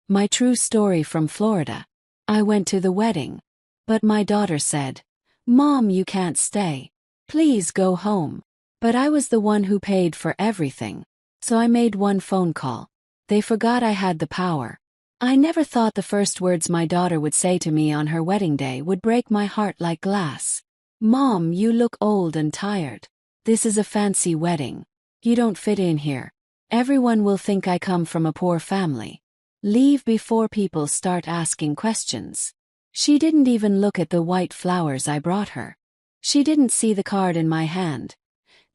My true story from Florida. I went to the wedding. But my daughter said, "Mom, you can't stay. Please go home." But I was the one who paid for everything. So I made one phone call. They forgot I had the power. I never thought the first words my daughter would say to me on her wedding day would break my heart like glass. "Mom, you look old and tired. This is a fancy wedding. You don't fit in here. Everyone will think I come from a poor family. Leave before people start asking questions." She didn't even look at the white flowers I brought her. She didn't see the card in my hand.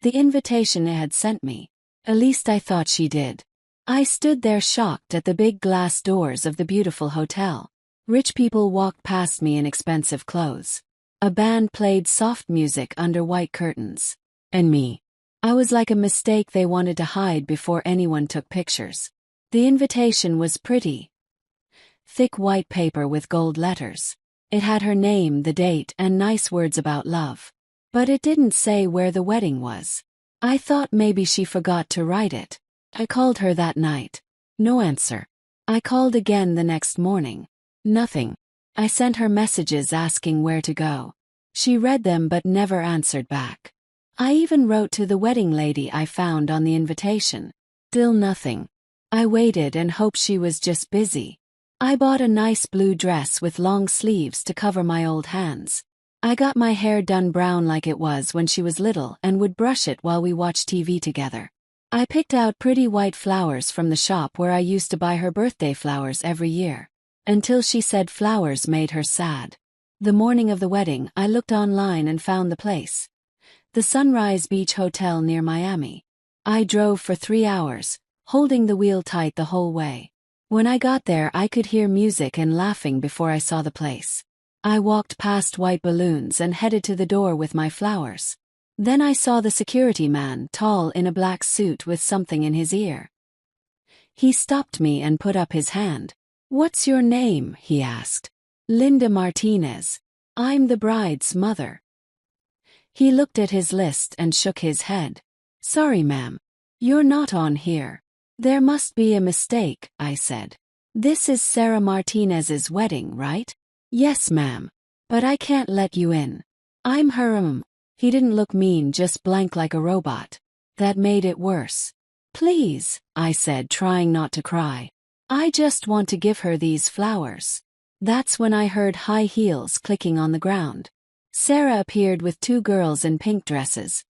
The invitation it had sent me. At least I thought she did. I stood there shocked at the big glass doors of the beautiful hotel. Rich people walked past me in expensive clothes. A band played soft music under white curtains. And me. I was like a mistake they wanted to hide before anyone took pictures. The invitation was pretty. Thick white paper with gold letters. It had her name, the date, and nice words about love. But it didn't say where the wedding was. I thought maybe she forgot to write it. I called her that night. No answer. I called again the next morning. Nothing. I sent her messages asking where to go. She read them but never answered back. I even wrote to the wedding lady I found on the invitation. Still nothing. I waited and hoped she was just busy. I bought a nice blue dress with long sleeves to cover my old hands. I got my hair done brown like it was when she was little and would brush it while we watched TV together. I picked out pretty white flowers from the shop where I used to buy her birthday flowers every year. Until she said flowers made her sad. The morning of the wedding, I looked online and found the place. The Sunrise Beach Hotel near Miami. I drove for 3 hours, holding the wheel tight the whole way. When I got there, I could hear music and laughing before I saw the place. I walked past white balloons and headed to the door with my flowers. Then I saw the security man, tall in a black suit with something in his ear. He stopped me and put up his hand. "What's your name?" he asked. "Linda Martinez. I'm the bride's mother." He looked at his list and shook his head. "Sorry, ma'am. You're not on here." "There must be a mistake," I said. "This is Sarah Martinez's wedding, right?" "Yes, ma'am. But I can't let you in. I'm her." He didn't look mean, just blank like a robot. That made it worse. "Please," I said, trying not to cry. "I just want to give her these flowers." That's when I heard high heels clicking on the ground. Sarah appeared with 2 girls in pink dresses,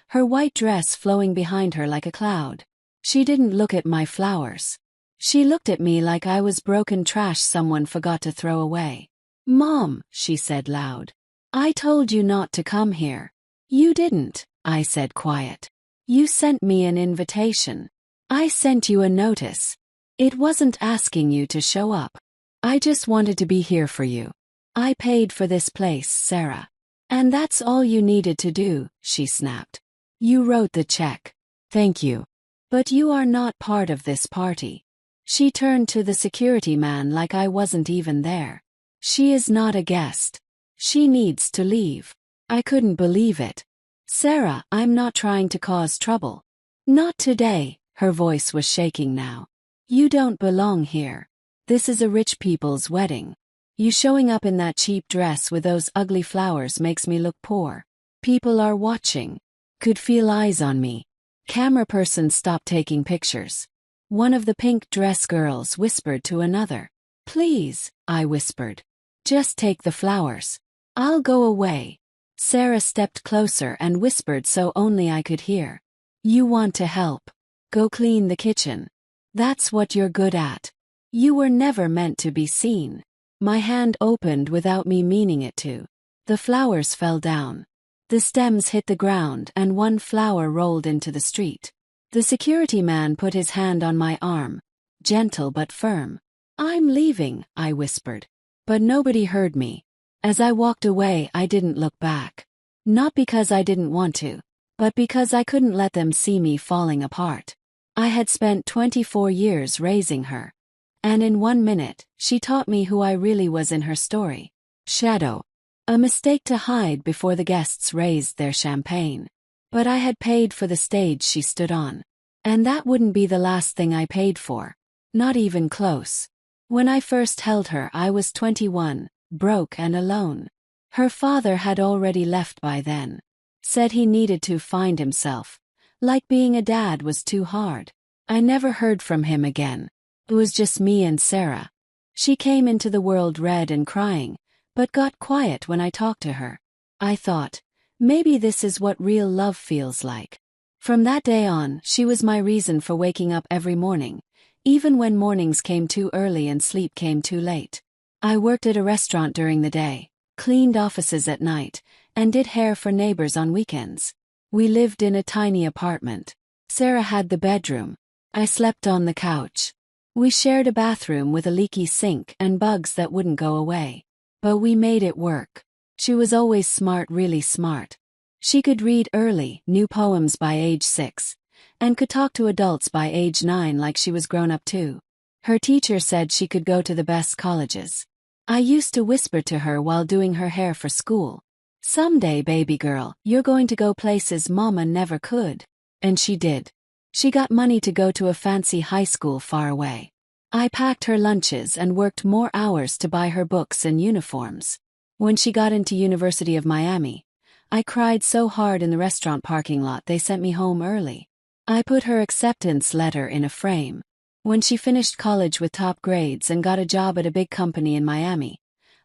her white dress flowing behind her like a cloud. She didn't look at my flowers. She looked at me like I was broken trash someone forgot to throw away. "Mom," she said loud. "I told you not to come here." "You didn't," I said quiet. "You sent me an invitation. I sent you a notice. It wasn't asking you to show up. I just wanted to be here for you. I paid for this place, Sarah. And that's all you needed to do," she snapped. "You wrote the check. Thank you. But you are not part of this party." She turned to the security man like I wasn't even there. "She is not a guest. She needs to leave." I couldn't believe it. "Sarah, I'm not trying to cause trouble." "Not today," her voice was shaking now. "You don't belong here. This is a rich people's wedding. You showing up in that cheap dress with those ugly flowers makes me look poor. People are watching. Could feel eyes on me." Camera person stopped taking pictures. One of the pink dress girls whispered to another. "Please," I whispered. "Just take the flowers. I'll go away." Sarah stepped closer and whispered so only I could hear. "You want to help. Go clean the kitchen. That's what you're good at. You were never meant to be seen." My hand opened without me meaning it to. The flowers fell down. The stems hit the ground and one flower rolled into the street. The security man put his hand on my arm, gentle but firm. "I'm leaving," I whispered. But nobody heard me. As I walked away, I didn't look back. Not because I didn't want to, but because I couldn't let them see me falling apart. I had spent 24 years raising her. And in 1 minute, she taught me who I really was in her story. Shadow. A mistake to hide before the guests raised their champagne. But I had paid for the stage she stood on. And that wouldn't be the last thing I paid for. Not even close. When I first held her, I was 21, broke and alone. Her father had already left by then. Said he needed to find himself. Like being a dad was too hard. I never heard from him again. It was just me and Sarah. She came into the world red and crying, but got quiet when I talked to her. I thought, maybe this is what real love feels like. From that day on, she was my reason for waking up every morning, even when mornings came too early and sleep came too late. I worked at a restaurant during the day, cleaned offices at night, and did hair for neighbors on weekends. We lived in a tiny apartment. Sarah had the bedroom. I slept on the couch. We shared a bathroom with a leaky sink and bugs that wouldn't go away. But we made it work. She was always smart, really smart. She could read early, knew poems by age 6, and could talk to adults by age 9 like she was grown up too. Her teacher said she could go to the best colleges. I used to whisper to her while doing her hair for school, "Someday, baby girl, you're going to go places Mama never could." And she did. She got money to go to a fancy high school far away. I packed her lunches and worked more hours to buy her books and uniforms. When she got into University of Miami, I cried so hard in the restaurant parking lot they sent me home early. I put her acceptance letter in a frame. When she finished college with top grades and got a job at a big company in Miami,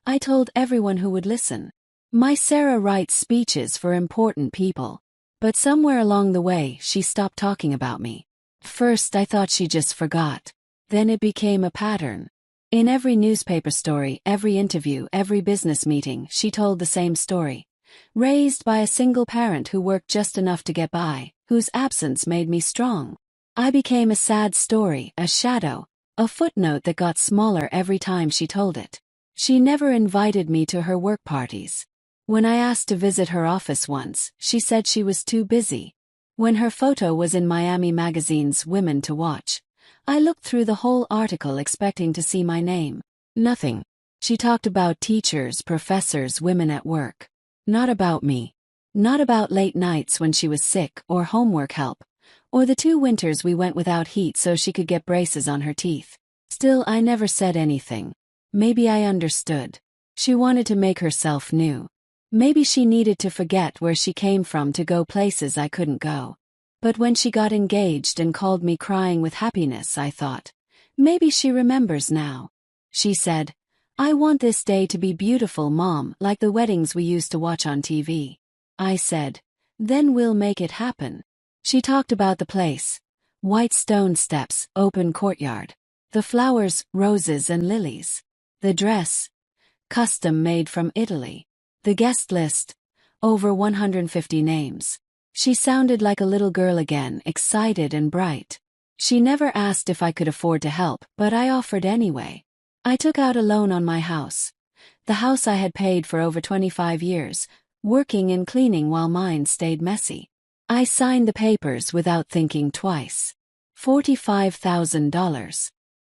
I told everyone who would listen, "My Sarah writes speeches for important people." But somewhere along the way, she stopped talking about me. First, I thought she just forgot. Then it became a pattern. In every newspaper story, every interview, every business meeting, she told the same story. Raised by a single parent who worked just enough to get by, whose absence made me strong. I became a sad story, a shadow, a footnote that got smaller every time she told it. She never invited me to her work parties. When I asked to visit her office once, she said she was too busy. When her photo was in Miami Magazine's Women to Watch, I looked through the whole article expecting to see my name. Nothing. She talked about teachers, professors, women at work. Not about me. Not about late nights when she was sick or homework help, or the 2 winters we went without heat so she could get braces on her teeth. Still, I never said anything. Maybe I understood. She wanted to make herself new. Maybe she needed to forget where she came from to go places I couldn't go. But when she got engaged and called me crying with happiness, I thought, maybe she remembers now. She said, "I want this day to be beautiful, Mom, like the weddings we used to watch on TV." I said, "Then we'll make it happen." She talked about the place. White stone steps, open courtyard. The flowers, roses and lilies. The dress, custom made from Italy. The guest list, over 150 names. She sounded like a little girl again, excited and bright. She never asked if I could afford to help, but I offered anyway. I took out a loan on my house. The house I had paid for over 25 years, working and cleaning while mine stayed messy. I signed the papers without thinking twice. $45,000.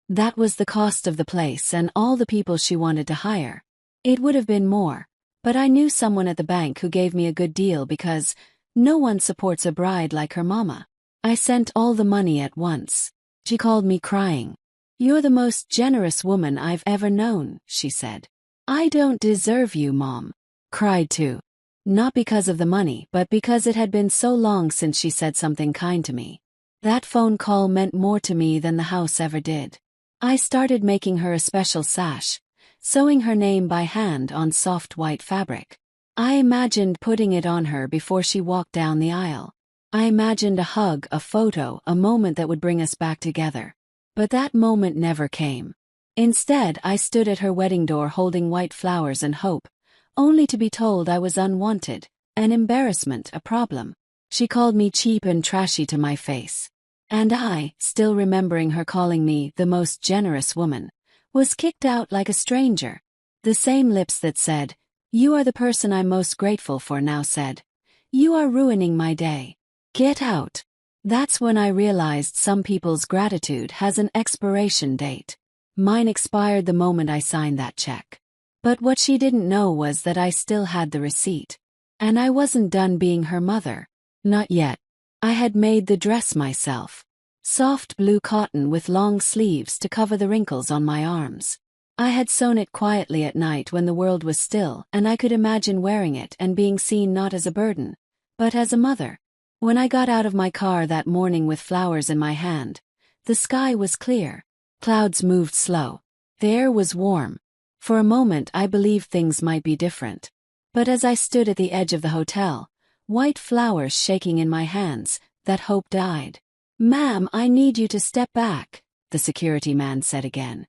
That was the cost of the place and all the people she wanted to hire. It would have been more, but I knew someone at the bank who gave me a good deal because no one supports a bride like her mama. I sent all the money at once. She called me crying. "You're the most generous woman I've ever known," she said. "I don't deserve you, Mom." Cried too. Not because of the money, but because it had been so long since she said something kind to me. That phone call meant more to me than the house ever did. I started making her a special sash, sewing her name by hand on soft white fabric. I imagined putting it on her before she walked down the aisle. I imagined a hug, a photo, a moment that would bring us back together. But that moment never came. Instead, I stood at her wedding door holding white flowers and hope, only to be told I was unwanted, an embarrassment, a problem. She called me cheap and trashy to my face. And I, still remembering her calling me the most generous woman, was kicked out like a stranger. The same lips that said, "You are the person I'm most grateful for," now said, "You are ruining my day. Get out." That's when I realized some people's gratitude has an expiration date. Mine expired the moment I signed that check. But what she didn't know was that I still had the receipt. And I wasn't done being her mother. Not yet. I had made the dress myself. Soft blue cotton with long sleeves to cover the wrinkles on my arms. I had sewn it quietly at night when the world was still, and I could imagine wearing it and being seen not as a burden, but as a mother. When I got out of my car that morning with flowers in my hand, the sky was clear. Clouds moved slow. The air was warm. For a moment I believed things might be different. But as I stood at the edge of the hotel, white flowers shaking in my hands, that hope died. "Ma'am, I need you to step back," the security man said again.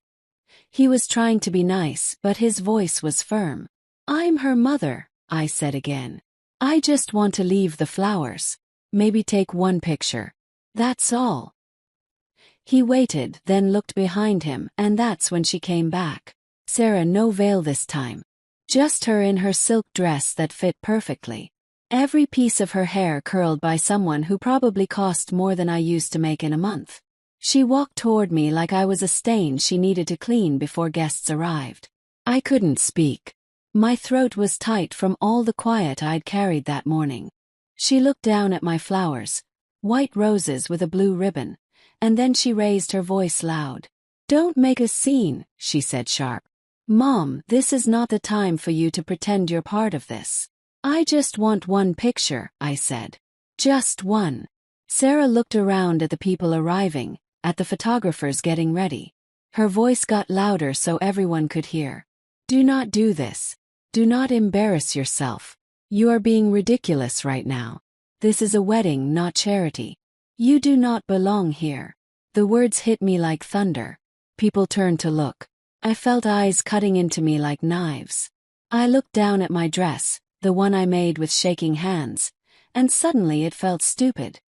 He was trying to be nice, but his voice was firm. "I'm her mother," I said again. "I just want to leave the flowers. Maybe take one picture. That's all." He waited, then looked behind him, and that's when she came back. Sarah, no veil this time. Just her in her silk dress that fit perfectly. Every piece of her hair curled by someone who probably cost more than I used to make in a month. She walked toward me like I was a stain she needed to clean before guests arrived. I couldn't speak. My throat was tight from all the quiet I'd carried that morning. She looked down at my flowers, white roses with a blue ribbon, and then she raised her voice loud. "Don't make a scene," she said sharp. "Mom, this is not the time for you to pretend you're part of this." "I just want one picture," I said. "Just one." Sarah looked around at the people arriving, at the photographers getting ready. Her voice got louder so everyone could hear. "Do not do this. Do not embarrass yourself. You are being ridiculous right now. This is a wedding, not charity. You do not belong here." The words hit me like thunder. People turned to look. I felt eyes cutting into me like knives. I looked down at my dress, the one I made with shaking hands, and suddenly it felt stupid.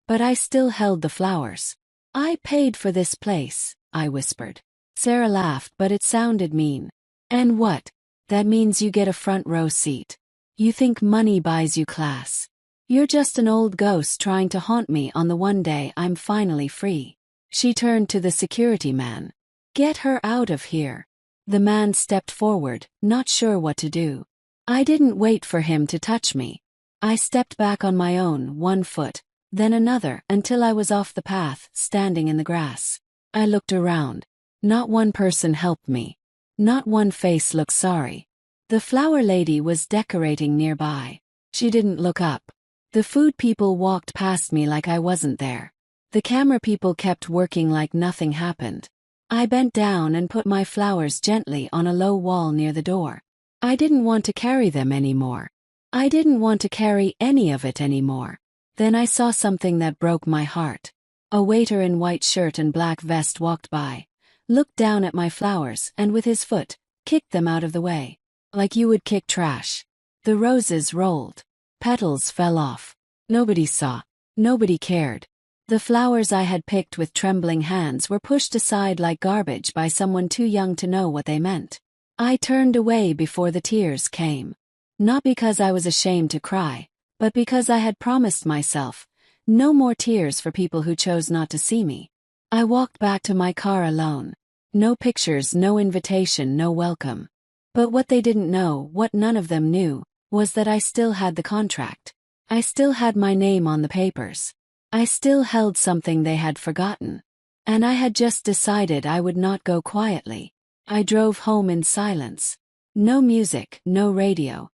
But I still held the flowers. "I paid for this place," I whispered. Sarah laughed, but it sounded mean. "And what? That means you get a front row seat. You think money buys you class. You're just an old ghost trying to haunt me on the one day I'm finally free." She turned to the security man. "Get her out of here." The man stepped forward, not sure what to do. I didn't wait for him to touch me. I stepped back on my own, one foot, then another, until I was off the path, standing in the grass. I looked around. Not one person helped me. Not one face looked sorry. The flower lady was decorating nearby. She didn't look up. The food people walked past me like I wasn't there. The camera people kept working like nothing happened. I bent down and put my flowers gently on a low wall near the door. I didn't want to carry them anymore. I didn't want to carry any of it anymore. Then I saw something that broke my heart. A waiter in white shirt and black vest walked by, looked down at my flowers, and with his foot, kicked them out of the way. Like you would kick trash. The roses rolled. Petals fell off. Nobody saw. Nobody cared. The flowers I had picked with trembling hands were pushed aside like garbage by someone too young to know what they meant. I turned away before the tears came. Not because I was ashamed to cry, but because I had promised myself, no more tears for people who chose not to see me. I walked back to my car alone. No pictures, no invitation, no welcome. But what they didn't know, what none of them knew, was that I still had the contract. I still had my name on the papers. I still held something they had forgotten. And I had just decided I would not go quietly. I drove home in silence. No music, no radio.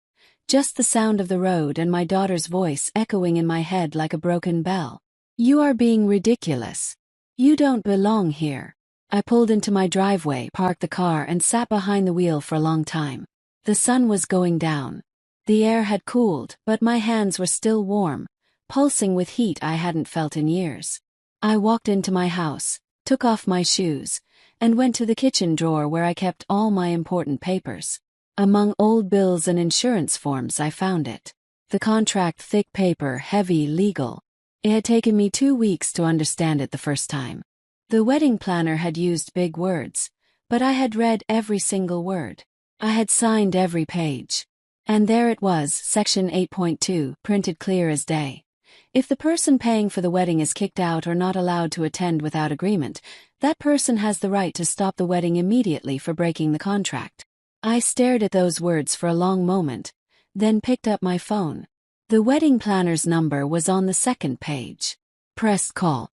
Just the sound of the road and my daughter's voice echoing in my head like a broken bell. "You are being ridiculous. You don't belong here." I pulled into my driveway, parked the car, and sat behind the wheel for a long time. The sun was going down. The air had cooled, but my hands were still warm, pulsing with heat I hadn't felt in years. I walked into my house, took off my shoes, and went to the kitchen drawer where I kept all my important papers. Among old bills and insurance forms I found it. The contract, thick paper, heavy, legal. It had taken me 2 weeks to understand it the first time. The wedding planner had used big words, but I had read every single word. I had signed every page. And there it was, Section 8.2, printed clear as day. If the person paying for the wedding is kicked out or not allowed to attend without agreement, that person has the right to stop the wedding immediately for breaking the contract. I stared at those words for a long moment, then picked up my phone. The wedding planner's number was on the second page. Press call.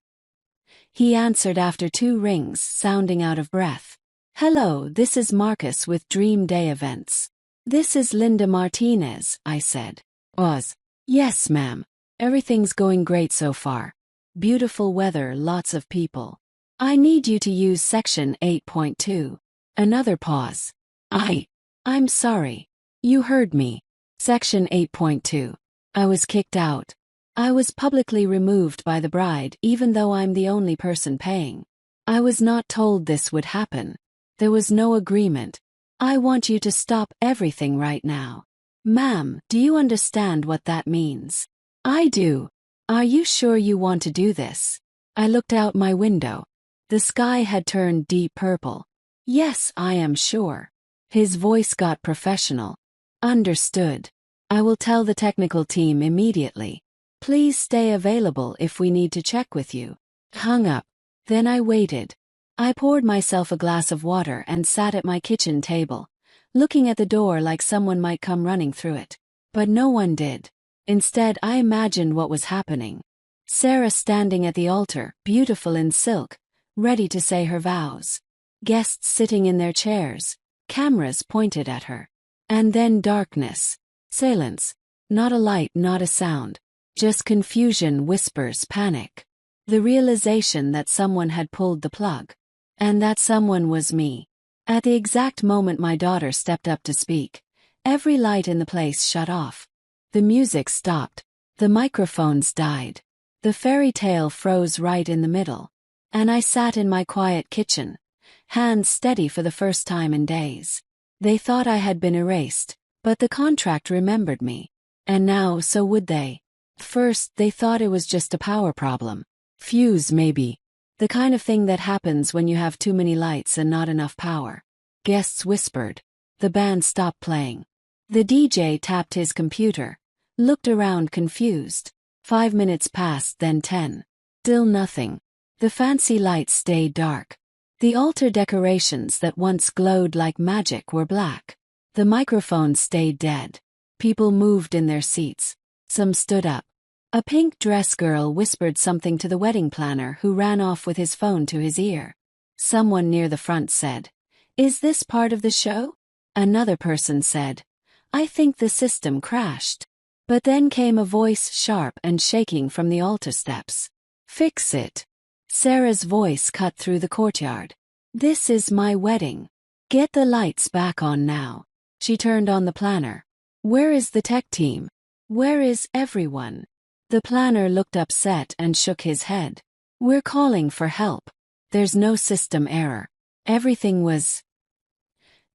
He answered after 2 rings, sounding out of breath. Hello, this is Marcus with Dream Day Events. This is Linda Martinez, I said. Oz. Yes, ma'am. Everything's going great so far. Beautiful weather, lots of people. I need you to use section 8.2. Another pause. I'm sorry. You heard me. Section 8.2. I was kicked out. I was publicly removed by the bride even though I'm the only person paying. I was not told this would happen. There was no agreement. I want you to stop everything right now. Ma'am, do you understand what that means? I do. Are you sure you want to do this? I looked out my window. The sky had turned deep purple. Yes, I am sure. His voice got professional. Understood. I will tell the technical team immediately. Please stay available if we need to check with you. Hung up. Then I waited. I poured myself a glass of water and sat at my kitchen table, looking at the door like someone might come running through it. But no one did. Instead, I imagined what was happening. Sarah standing at the altar, beautiful in silk, ready to say her vows. Guests sitting in their chairs, cameras pointed at her. And then darkness. Silence. Not a light, not a sound. Just confusion, whispers, panic. The realization that someone had pulled the plug. And that someone was me. At the exact moment my daughter stepped up to speak, every light in the place shut off. The music stopped. The microphones died. The fairy tale froze right in the middle. And I sat in my quiet kitchen, hands steady for the first time in days. They thought I had been erased, but the contract remembered me. And now, so would they. First, they thought it was just a power problem. Fuse, maybe. The kind of thing that happens when you have too many lights and not enough power. Guests whispered. The band stopped playing. The DJ tapped his computer, looked around confused. 5 minutes passed, then 10. Still nothing. The fancy lights stayed dark. The altar decorations that once glowed like magic were black. The microphones stayed dead. People moved in their seats. Some stood up. A pink dress girl whispered something to the wedding planner who ran off with his phone to his ear. Someone near the front said, "Is this part of the show?" Another person said, "I think the system crashed." But then came a voice sharp and shaking from the altar steps. "Fix it." Sarah's voice cut through the courtyard. "This is my wedding. Get the lights back on now." She turned on the planner. "Where is the tech team? Where is everyone?" The planner looked upset and shook his head. "We're calling for help. There's no system error. Everything was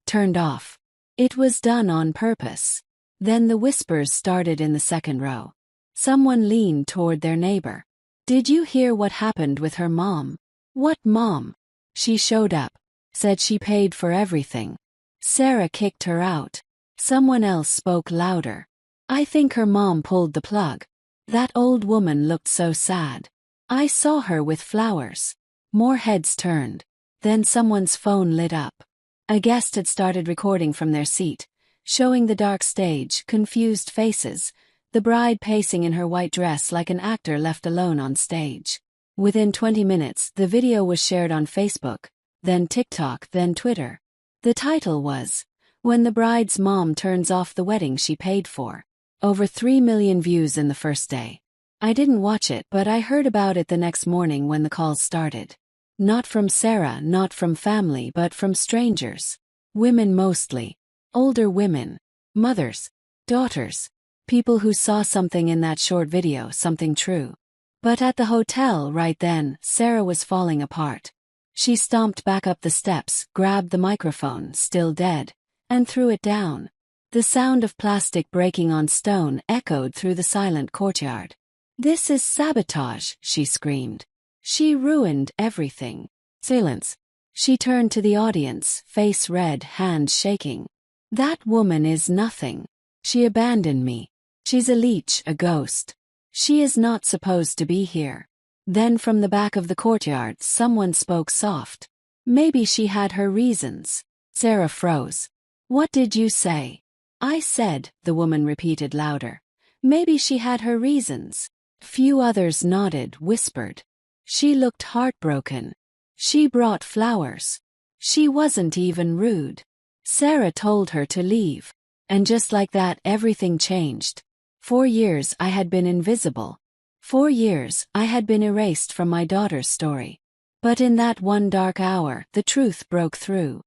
turned off. It was done on purpose." Then the whispers started in the second row. Someone leaned toward their neighbor. "Did you hear what happened with her mom?" "What mom?" "She showed up. Said she paid for everything. Sarah kicked her out." Someone else spoke louder. "I think her mom pulled the plug. That old woman looked so sad. I saw her with flowers." More heads turned. Then someone's phone lit up. A guest had started recording from their seat, showing the dark stage, confused faces, the bride pacing in her white dress like an actor left alone on stage. Within 20 minutes, the video was shared on Facebook, then TikTok, then Twitter. The title was, "When the Bride's Mom Turns Off the Wedding She Paid For." Over 3 million views in the first day. I didn't watch it, but I heard about it the next morning when the calls started. Not from Sarah, not from family, but from strangers. Women mostly. Older women. Mothers. Daughters. People who saw something in that short video, something true. But at the hotel right then, Sarah was falling apart. She stomped back up the steps, grabbed the microphone, still dead, and threw it down. The sound of plastic breaking on stone echoed through the silent courtyard. "This is sabotage," she screamed. "She ruined everything." Silence. She turned to the audience, face red, hands shaking. "That woman is nothing. She abandoned me. She's a leech, a ghost. She is not supposed to be here." Then from the back of the courtyard, someone spoke soft. "Maybe she had her reasons." Sarah froze. "What did you say?" "I said," the woman repeated louder, "maybe she had her reasons." Few others nodded, whispered. She looked heartbroken. She brought flowers. She wasn't even rude. Sarah told her to leave. And just like that, everything changed. 4 years I had been invisible. 4 years I had been erased from my daughter's story. But in that one dark hour, the truth broke through.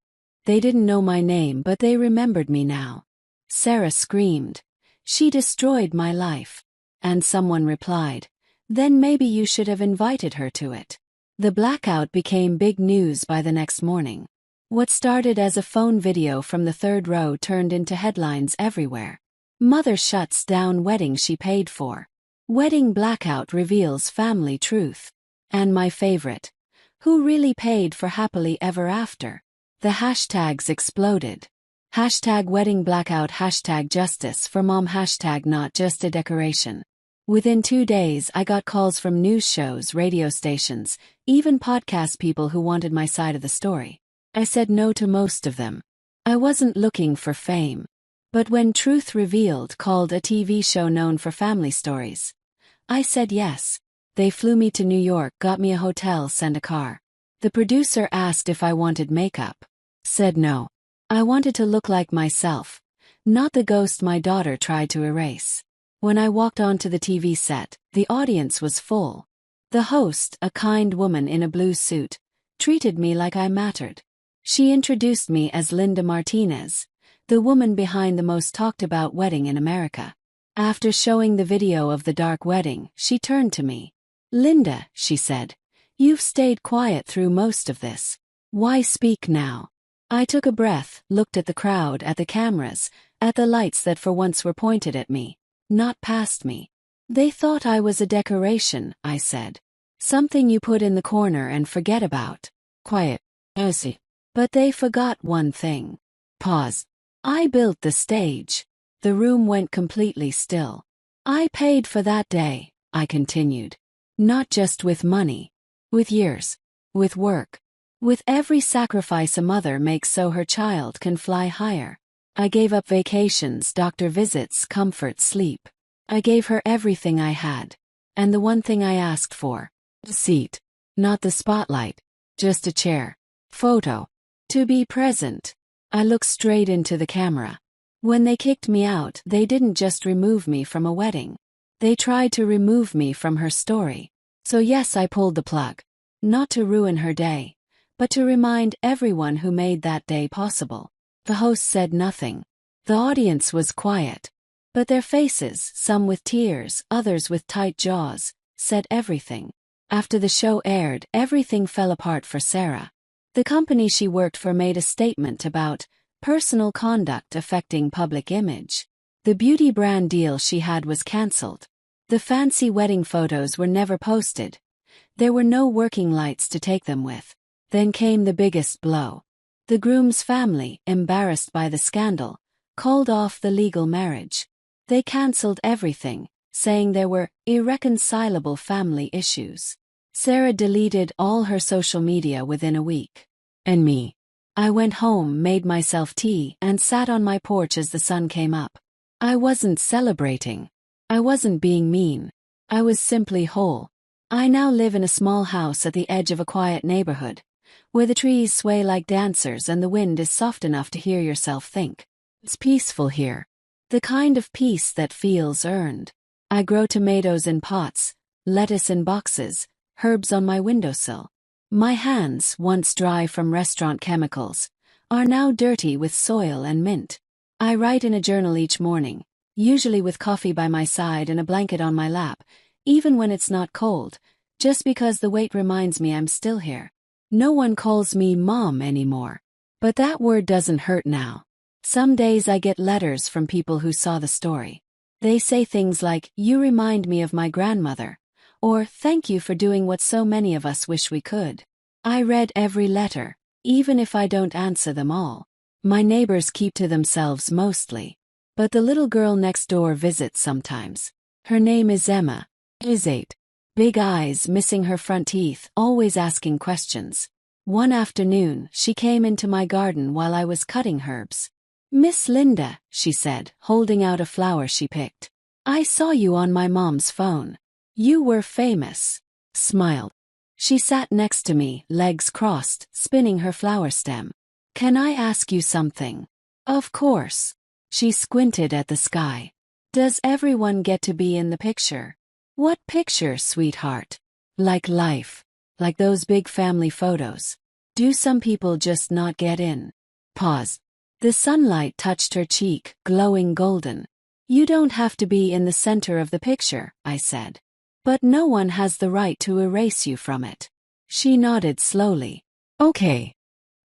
They didn't know my name, but they remembered me now. Sarah screamed. She destroyed my life. And someone replied, then maybe you should have invited her to it. The blackout became big news by the next morning. What started as a phone video from the third row turned into headlines everywhere. Mother shuts down wedding she paid for. Wedding blackout reveals family truth. And my favorite. Who really paid for happily ever after? The hashtags exploded. Hashtag wedding blackout, hashtag justice for mom, hashtag not just a decoration. Within 2 days I got calls from news shows, radio stations, even podcast people who wanted my side of the story. I said no to most of them. I wasn't looking for fame. But when Truth Revealed called, a TV show known for family stories, I said yes. They flew me to New York, got me a hotel, sent a car. The producer asked if I wanted makeup. Said no. I wanted to look like myself, not the ghost my daughter tried to erase. When I walked onto the TV set, the audience was full. The host, a kind woman in a blue suit, treated me like I mattered. She introduced me as Linda Martinez, the woman behind the most talked about wedding in America. After showing the video of the dark wedding, she turned to me. Linda, she said, you've stayed quiet through most of this. Why speak now? I took a breath, looked at the crowd, at the cameras, at the lights that for once were pointed at me, not past me. They thought I was a decoration, I said. Something you put in the corner and forget about. Quiet. Mercy. But they forgot one thing. Pause. I built the stage. The room went completely still. I paid for that day, I continued. Not just with money. With years. With work. With every sacrifice a mother makes so her child can fly higher. I gave up vacations, doctor visits, comfort, sleep. I gave her everything I had. And the one thing I asked for. A seat. Not the spotlight. Just a chair. Photo. To be present. I looked straight into the camera. When they kicked me out, they didn't just remove me from a wedding. They tried to remove me from her story. So yes, I pulled the plug. Not to ruin her day, but to remind everyone who made that day possible. The host said nothing. The audience was quiet. But their faces, some with tears, others with tight jaws, said everything. After the show aired, everything fell apart for Sarah. The company she worked for made a statement about personal conduct affecting public image. The beauty brand deal she had was cancelled. The fancy wedding photos were never posted. There were no working lights to take them with. Then came the biggest blow. The groom's family, embarrassed by the scandal, called off the legal marriage. They cancelled everything, saying there were irreconcilable family issues. Sarah deleted all her social media within a week. And me. I went home, made myself tea, and sat on my porch as the sun came up. I wasn't celebrating. I wasn't being mean. I was simply whole. I now live in a small house at the edge of a quiet neighborhood, where the trees sway like dancers and the wind is soft enough to hear yourself think. It's peaceful here. The kind of peace that feels earned. I grow tomatoes in pots, lettuce in boxes, herbs on my windowsill. My hands, once dry from restaurant chemicals, are now dirty with soil and mint. I write in a journal each morning, usually with coffee by my side and a blanket on my lap, even when it's not cold, just because the weight reminds me I'm still here. No one calls me mom anymore. But that word doesn't hurt now. Some days I get letters from people who saw the story. They say things like, "You remind me of my grandmother," or "Thank you for doing what so many of us wish we could." I read every letter, even if I don't answer them all. My neighbors keep to themselves mostly. But the little girl next door visits sometimes. Her name is Emma. Is 8. Big eyes, missing her front teeth, always asking questions. One afternoon, she came into my garden while I was cutting herbs. "Miss Linda," she said, holding out a flower she picked. "I saw you on my mom's phone. You were famous." Smiled. She sat next to me, legs crossed, spinning her flower stem. "Can I ask you something?" "Of course." She squinted at the sky. "Does everyone get to be in the picture?" "What picture, sweetheart?" "Like life. Like those big family photos. Do some people just not get in?" Pause. The sunlight touched her cheek, glowing golden. "You don't have to be in the center of the picture," I said. "But no one has the right to erase you from it." She nodded slowly. "Okay."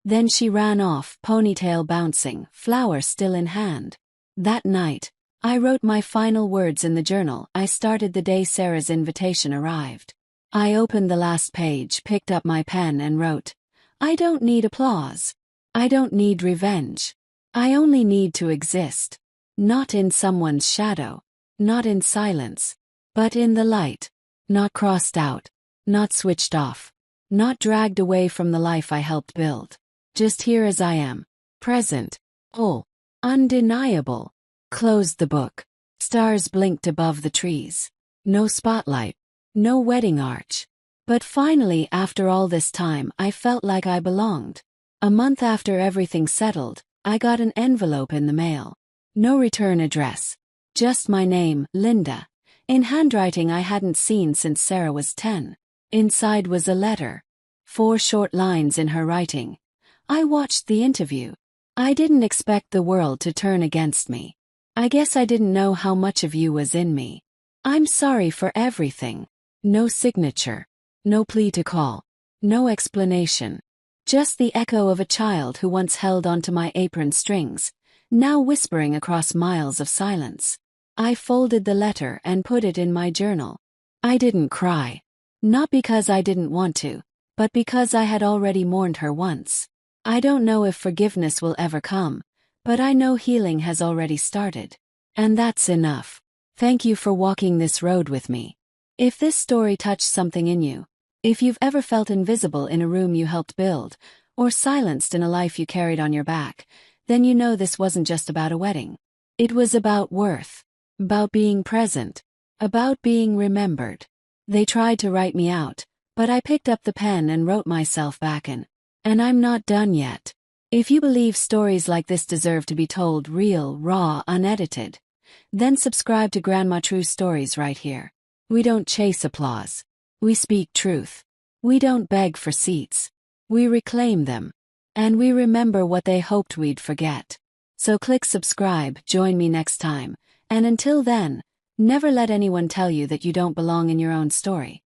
Then she ran off, ponytail bouncing, flower still in hand. That night, I wrote my final words in the journal I started the day Sarah's invitation arrived. I opened the last page, picked up my pen and wrote, "I don't need applause. I don't need revenge. I only need to exist. Not in someone's shadow. Not in silence. But in the light. Not crossed out. Not switched off. Not dragged away from the life I helped build. Just here as I am. Present. Whole. Undeniable." Closed the book. Stars blinked above the trees. No spotlight. No wedding arch. But finally, after all this time, I felt like I belonged. A month after everything settled, I got an envelope in the mail. No return address. Just my name, Linda, in handwriting I hadn't seen since Sarah was 10. Inside was a letter. 4 short lines in her writing. "I watched the interview. I didn't expect the world to turn against me. I guess I didn't know how much of you was in me. I'm sorry for everything." No signature. No plea to call. No explanation. Just the echo of a child who once held onto my apron strings, now whispering across miles of silence. I folded the letter and put it in my journal. I didn't cry. Not because I didn't want to, but because I had already mourned her once. I don't know if forgiveness will ever come, but I know healing has already started. And that's enough. Thank you for walking this road with me. If this story touched something in you, if you've ever felt invisible in a room you helped build, or silenced in a life you carried on your back, then you know this wasn't just about a wedding. It was about worth. About being present. About being remembered. They tried to write me out, but I picked up the pen and wrote myself back in. And I'm not done yet. If you believe stories like this deserve to be told real, raw, unedited, then subscribe to Grandma True Stories right here. We don't chase applause. We speak truth. We don't beg for seats. We reclaim them. And we remember what they hoped we'd forget. So click subscribe, join me next time, and until then, never let anyone tell you that you don't belong in your own story.